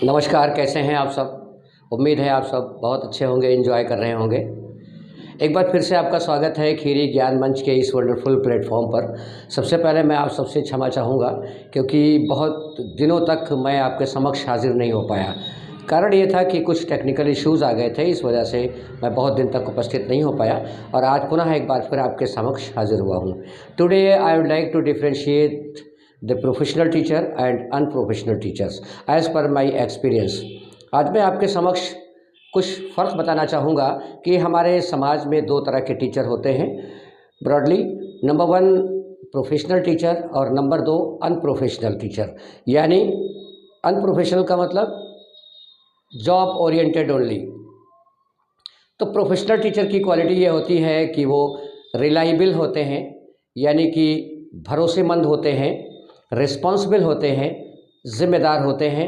नमस्कार, कैसे हैं आप सब। उम्मीद है आप सब बहुत अच्छे होंगे, एंजॉय कर रहे होंगे। एक बार फिर से आपका स्वागत है खीरी ज्ञान मंच के इस वंडरफुल प्लेटफॉर्म पर। सबसे पहले मैं आप सबसे क्षमा चाहूँगा क्योंकि बहुत दिनों तक मैं आपके समक्ष हाजिर नहीं हो पाया। कारण ये था कि कुछ टेक्निकल इश्यूज़ आ गए थे, इस वजह से मैं बहुत दिन तक उपस्थित नहीं हो पाया और आज पुनः एक बार फिर आपके समक्ष हाजिर हुआ हूँ। Today I would like to differentiate the professional teacher and unprofessional teachers as per my experience. आज मैं आपके समक्ष कुछ फ़र्क बताना चाहूँगा कि हमारे समाज में दो तरह के टीचर होते हैं broadly. Number one professional teacher और नंबर दो अनप्रोफेशनल टीचर। यानी अनप्रोफेशनल का मतलब जॉब ओरिएंटेड ओनली। तो प्रोफेशनल टीचर की क्वालिटी ये होती है कि वो रिलायबल होते हैं, यानी कि भरोसेमंद होते हैं, रिस्पॉन्सिबल होते हैं, ज़िम्मेदार होते हैं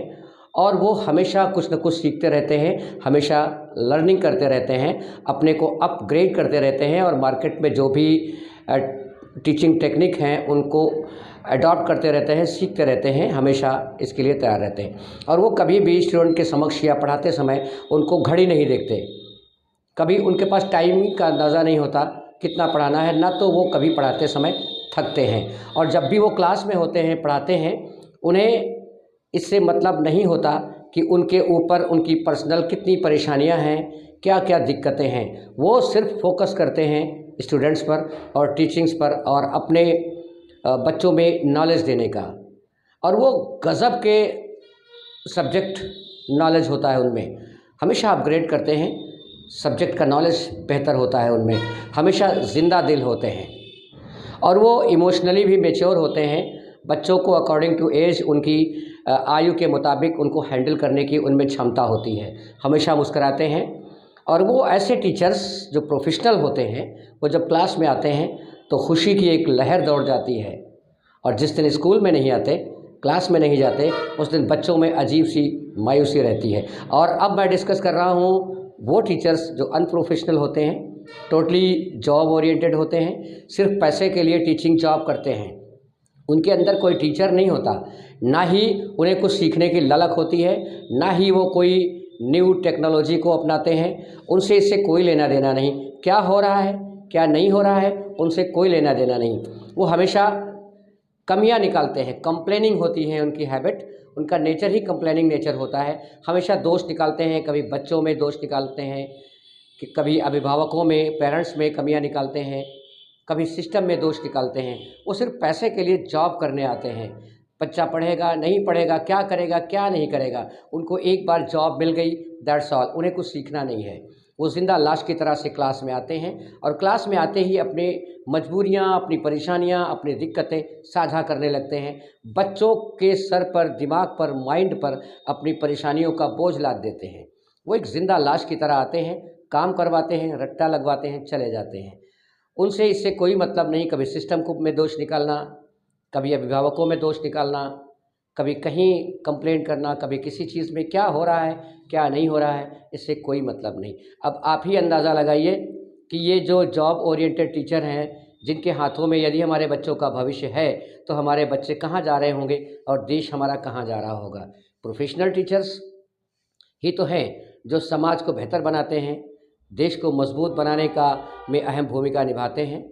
और वो हमेशा कुछ न कुछ सीखते रहते हैं, हमेशा लर्निंग करते रहते हैं, अपने को अपग्रेड करते रहते हैं और मार्केट में जो भी टीचिंग टेक्निक हैं उनको अडॉप्ट करते रहते हैं, सीखते रहते हैं, हमेशा इसके लिए तैयार रहते हैं। और वो कभी भी स्टूडेंट के समक्ष या पढ़ाते समय उनको घड़ी नहीं देखते, कभी उनके पास टाइमिंग का अंदाज़ा नहीं होता कितना पढ़ाना है, ना तो वो कभी पढ़ाते समय थकते हैं। और जब भी वो क्लास में होते हैं, पढ़ाते हैं, उन्हें इससे मतलब नहीं होता कि उनके ऊपर उनकी पर्सनल कितनी परेशानियां हैं, क्या क्या दिक्कतें हैं। वो सिर्फ फोकस करते हैं स्टूडेंट्स पर और टीचिंग्स पर और अपने बच्चों में नॉलेज देने का। और वो गज़ब के सब्जेक्ट नॉलेज होता है उनमें, हमेशा अपग्रेड करते हैं, सब्जेक्ट का नॉलेज बेहतर होता है उनमें, हमेशा ज़िंदा दिल होते हैं और वो इमोशनली भी मैच्योर होते हैं। बच्चों को अकॉर्डिंग टू एज, उनकी आयु के मुताबिक उनको हैंडल करने की उनमें क्षमता होती है, हमेशा मुस्कुराते हैं। और वो ऐसे टीचर्स जो प्रोफेशनल होते हैं, वो जब क्लास में आते हैं तो खुशी की एक लहर दौड़ जाती है और जिस दिन स्कूल में नहीं आते, क्लास में नहीं जाते, उस दिन बच्चों में अजीब सी मायूसी रहती है। और अब मैं डिस्कस कर रहा हूँ वो टीचर्स जो अनप्रोफेशनल होते हैं, टोटली जॉब ओरिएंटेड होते हैं, सिर्फ पैसे के लिए टीचिंग जॉब करते हैं। उनके अंदर कोई टीचर नहीं होता, ना ही उन्हें कुछ सीखने की ललक होती है, ना ही वो कोई न्यू टेक्नोलॉजी को अपनाते हैं। उनसे इससे कोई लेना देना नहीं, क्या हो रहा है क्या नहीं हो रहा है, उनसे कोई लेना देना नहीं। वो हमेशा कमियां निकालते हैं, कंप्लेनिंग होती है उनकी हैबिट, उनका नेचर ही कंप्लेनिंग नेचर होता है। हमेशा दोष निकालते हैं, कभी बच्चों में दोष निकालते हैं, कि कभी अभिभावकों में, पेरेंट्स में कमियां निकालते हैं, कभी सिस्टम में दोष निकालते हैं। वो सिर्फ पैसे के लिए जॉब करने आते हैं। बच्चा पढ़ेगा नहीं पढ़ेगा, क्या करेगा क्या नहीं करेगा, उनको एक बार जॉब मिल गई, दैट्स ऑल। उन्हें कुछ सीखना नहीं है। वो जिंदा लाश की तरह से क्लास में आते हैं और क्लास में आते ही अपने मजबूरियां, अपनी परेशानियां, अपनी दिक्कतें साझा करने लगते हैं। बच्चों के सर पर, दिमाग पर, माइंड पर अपनी परेशानियों का बोझ लाद देते हैं। वो एक जिंदा लाश की तरह आते हैं, काम करवाते हैं, रट्टा लगवाते हैं, चले जाते हैं। उनसे इससे कोई मतलब नहीं, कभी सिस्टम को में दोष निकालना, कभी अभिभावकों में दोष निकालना, कभी कहीं कंप्लेंट करना, कभी किसी चीज़ में क्या हो रहा है क्या नहीं हो रहा है, इससे कोई मतलब नहीं। अब आप ही अंदाज़ा लगाइए कि ये जो जॉब ओरिएंटेड टीचर हैं, जिनके हाथों में यदि हमारे बच्चों का भविष्य है, तो हमारे बच्चे कहाँ जा रहे होंगे और देश हमारा कहाँ जा रहा होगा। प्रोफेशनल टीचर्स ही तो हैं जो समाज को बेहतर बनाते हैं, देश को मजबूत बनाने का में अहम भूमिका निभाते हैं।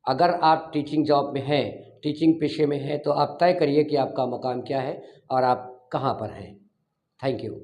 अगर आप टीचिंग जॉब में हैं, टीचिंग पेशे में हैं, तो आप तय करिए कि आपका मकाम क्या है और आप कहाँ पर हैं। Thank you.